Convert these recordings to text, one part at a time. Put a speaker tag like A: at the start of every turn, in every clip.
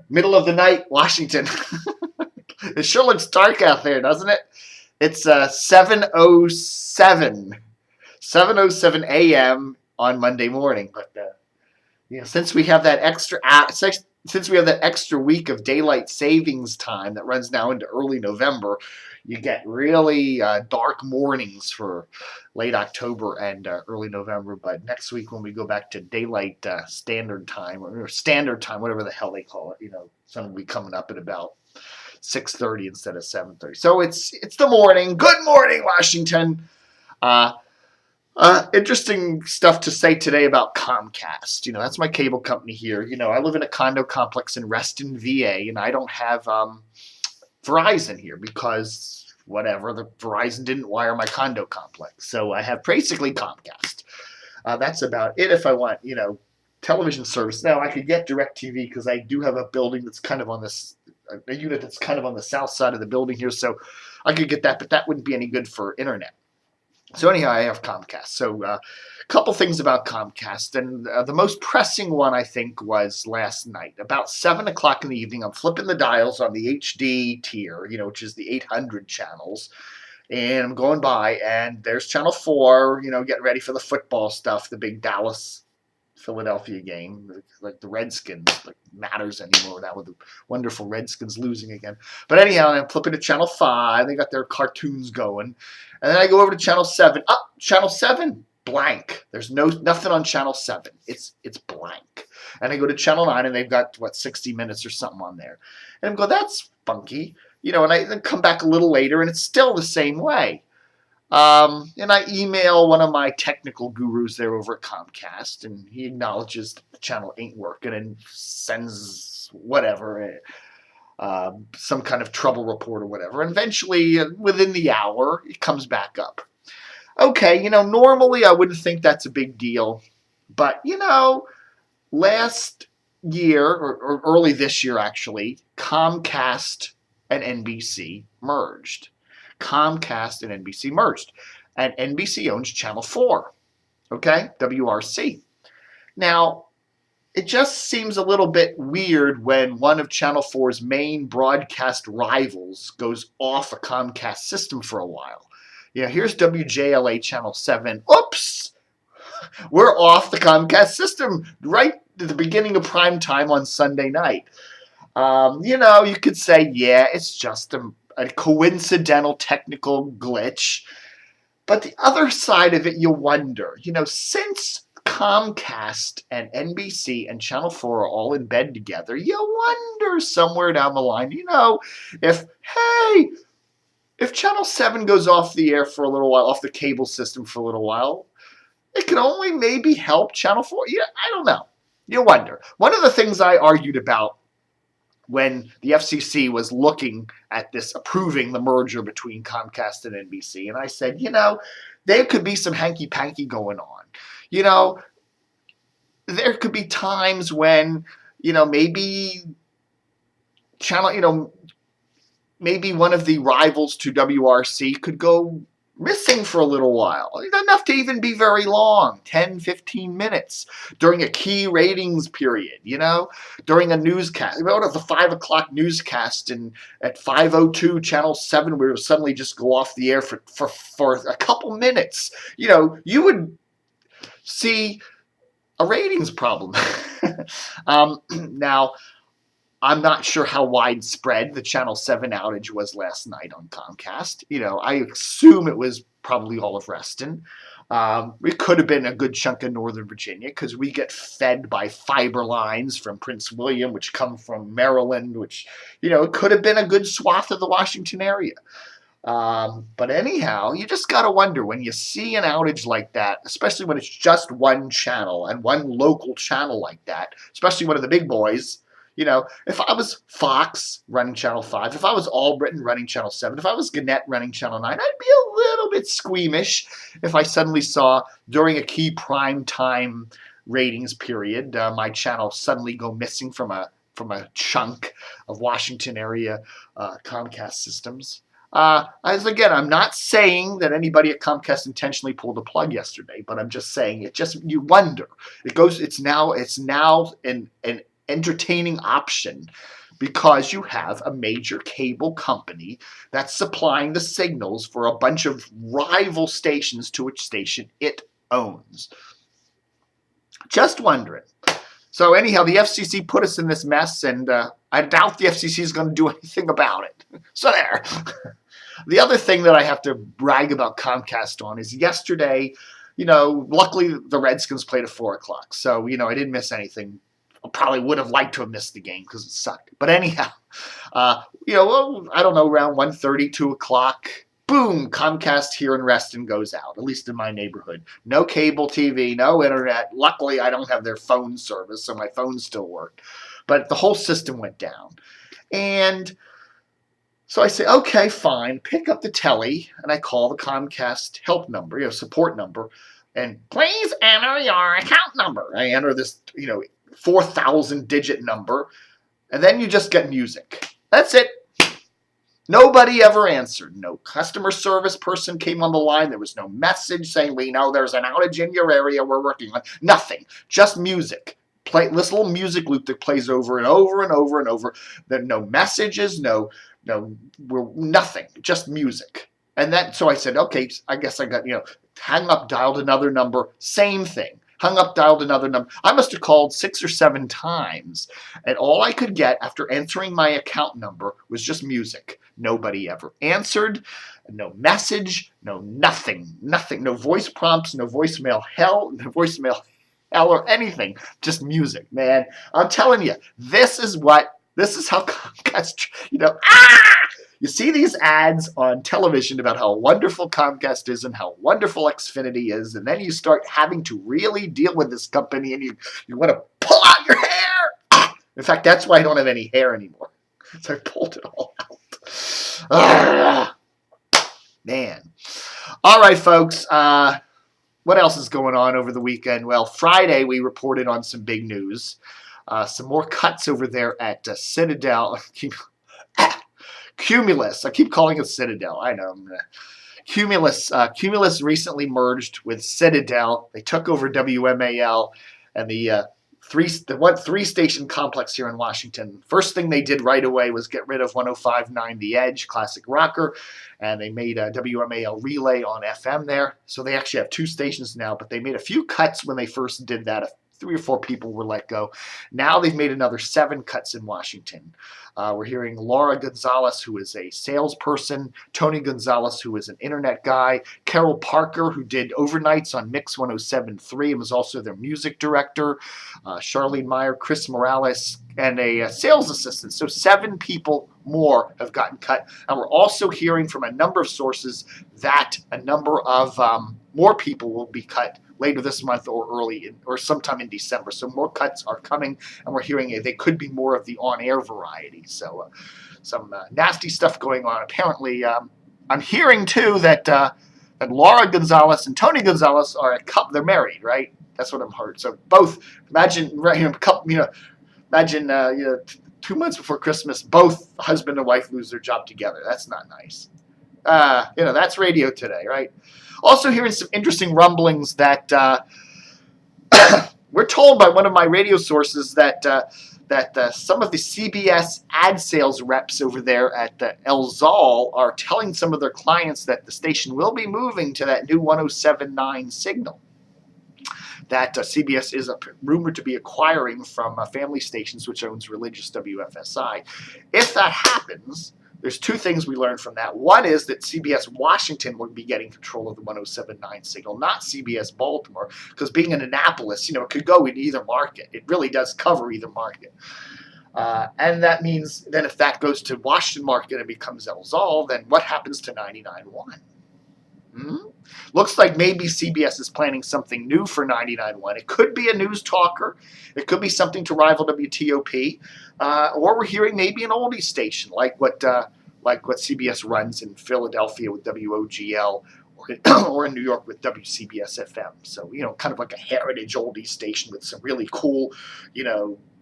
A: middle of the night, Washington. It sure looks dark out there, doesn't it? It's 7:07 a.m. on Monday morning. But since we have that extra week of daylight savings time that runs now into early November, you get really dark mornings for late October and early November. But next week when we go back to daylight standard time or standard time, whatever the hell they call it, sun will be coming up at about 6:30 instead of 7:30. So it's the morning. Good morning, Washington. Interesting stuff to say today about Comcast. That's my cable company here. I live in a condo complex in Reston, VA, and I don't have Verizon here because the Verizon didn't wire my condo complex. So I have basically Comcast. That's about it if I want, television service. Now I could get DirecTV because I do have a building that's kind of on a unit that's kind of on the south side of the building here. So I could get that, but that wouldn't be any good for internet. So anyhow, I have Comcast. So a couple things about Comcast. And the most pressing one, I think, was last night. About 7 o'clock in the evening, I'm flipping the dials on the HD tier, which is the 800 channels. And I'm going by, and there's Channel 4, getting ready for the football stuff, the big Dallas-Philadelphia game. Like the Redskins, matters anymore now with the wonderful Redskins losing again. But anyhow, I'm flipping to Channel 5. They got their cartoons going. And then I go over to Channel 7. Channel 7, blank. There's nothing on Channel 7. It's blank. And I go to Channel 9, and they've got, 60 Minutes or something on there. And I go, that's funky. And I then come back a little later, and it's still the same way. And I email one of my technical gurus there over at Comcast, and he acknowledges that the channel ain't working and sends whatever, some kind of trouble report or whatever. And eventually, within the hour, it comes back up. Okay, normally I wouldn't think that's a big deal. But, last year, or early this year actually, Comcast and NBC merged. Comcast and NBC merged. And NBC owns Channel 4, okay, WRC. Now, it just seems a little bit weird when one of Channel 4's main broadcast rivals goes off a Comcast system for a while. Here's WJLA Channel 7. Oops! We're off the Comcast system right at the beginning of prime time on Sunday night. You could say, yeah, it's just a coincidental technical glitch. But the other side of it, you wonder, since Comcast and NBC and Channel 4 are all in bed together, you wonder somewhere down the line, if Channel 7 goes off the air for a little while, off the cable system for a little while, it can only maybe help Channel 4. I don't know. You wonder. One of the things I argued about when the FCC was looking at this, approving the merger between Comcast and NBC, and I said, there could be some hanky-panky going on. There could be times when, maybe maybe one of the rivals to WRC could go missing for a little while. It doesn't have to even be very long, 10, 15 minutes during a key ratings period, during a newscast. The 5 o'clock newscast, and at 5:02, Channel 7 would suddenly just go off the air for a couple minutes. You would see a ratings problem. Now, I'm not sure how widespread the Channel 7 outage was last night on Comcast. I assume it was probably all of Reston. It could have been a good chunk of Northern Virginia because we get fed by fiber lines from Prince William, which come from Maryland, which, it could have been a good swath of the Washington area. But anyhow, you just got to wonder when you see an outage like that, especially when it's just one channel and one local channel like that, especially one of the big boys. If I was Fox running Channel 5, if I was All-Britain running Channel 7, if I was Gannett running Channel 9, I'd be a little bit squeamish if I suddenly saw during a key prime time ratings period my channel suddenly go missing from a chunk of Washington area Comcast systems. I'm not saying that anybody at Comcast intentionally pulled the plug yesterday, but I'm just saying you wonder. It's now an entertaining option because you have a major cable company that's supplying the signals for a bunch of rival stations to which station it owns. Just wondering. So anyhow, the FCC put us in this mess, and I doubt the FCC is going to do anything about it. So there. The other thing that I have to brag about Comcast on is yesterday, luckily the Redskins played at 4 o'clock. So, I didn't miss anything. I probably would have liked to have missed the game because it sucked. But anyhow, I don't know, around 1:30, 2 o'clock, boom, Comcast here in Reston goes out, at least in my neighborhood. No cable TV, no internet. Luckily, I don't have their phone service, so my phone still worked. But the whole system went down. And so I say, okay, fine, pick up the telly, and I call the Comcast help number, support number, and please enter your account number. I enter this, 4,000-digit number, and then you just get music. That's it. Nobody ever answered. No customer service person came on the line. There was no message saying, we know there's an outage in your area we're working on. Nothing. Just music. This little music loop that plays over and over and over and over. There no messages, nothing. Just music. And so I said, okay, I guess I got, hung up, dialed another number, same thing. Hung up, dialed another number. I must have called 6 or 7 times. And all I could get after entering my account number was just music. Nobody ever answered. No message. No nothing. Nothing. No voice prompts. No voicemail hell. No voicemail hell or anything. Just music, man. I'm telling you, this is how Comcast, You see these ads on television about how wonderful Comcast is and how wonderful Xfinity is, and then you start having to really deal with this company, and you want to pull out your hair. In fact, that's why I don't have any hair anymore. So I pulled it all out. Man. All right, folks. What else is going on over the weekend? Well, Friday we reported on some big news. Some more cuts over there at Citadel. Cumulus. I keep calling it Citadel. I know. Cumulus. Cumulus recently merged with Citadel. They took over WMAL and the three-station complex here in Washington. First thing they did right away was get rid of 105.9 The Edge, classic rocker, and they made a WMAL relay on FM there. So they actually have 2 stations now, but they made a few cuts when they first did that. 3 or 4 people were let go. Now they've made another 7 cuts in Washington. We're hearing Laura Gonzalez, who is a salesperson, Tony Gonzalez, who is an internet guy, Carol Parker, who did overnights on Mix 107.3 and was also their music director, Charlene Meyer, Chris Morales, and a sales assistant. So 7 people more have gotten cut. And we're also hearing from a number of sources that a number of more people will be cut later this month or sometime in December. So more cuts are coming, and we're hearing they could be more of the on-air variety. So some nasty stuff going on. Apparently, I'm hearing too that Laura Gonzalez and Tony Gonzalez are a couple. They're married, right? That's what I've heard. So both. Imagine, Imagine 2 months before Christmas, both husband and wife lose their job together. That's not nice. That's radio today, right? Also hearing some interesting rumblings that we're told by one of my radio sources that some of the CBS ad sales reps over there at El Zal are telling some of their clients that the station will be moving to that new 107.9 signal that CBS is rumored to be acquiring from Family Stations, which owns religious WFSI. If that happens, there's 2 things we learned from that. One is that CBS Washington will be getting control of the 107.9 signal, not CBS Baltimore, because being in Annapolis, it could go in either market. It really does cover either market. And that means then if that goes to Washington market and becomes El Zal, then what happens to 99.1? Looks like maybe CBS is planning something new for 99.1. It could be a news talker. It could be something to rival WTOP. Or we're hearing maybe an oldie station like what CBS runs in Philadelphia with WOGL or in New York with WCBS FM. So, kind of like a heritage oldie station with some really cool,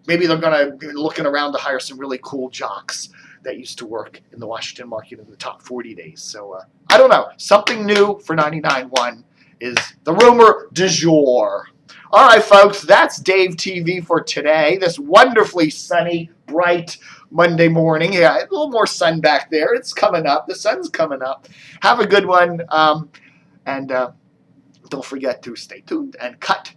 A: maybe they're going to be looking around to hire some really cool jocks that used to work in the Washington market in the top 40 days. So, I don't know. Something new for 99.1 is the rumor du jour. All right, folks, that's Dave TV for today. This wonderfully sunny, bright Monday morning. Yeah, a little more sun back there. It's coming up. The sun's coming up. Have a good one. And don't forget to stay tuned and cut.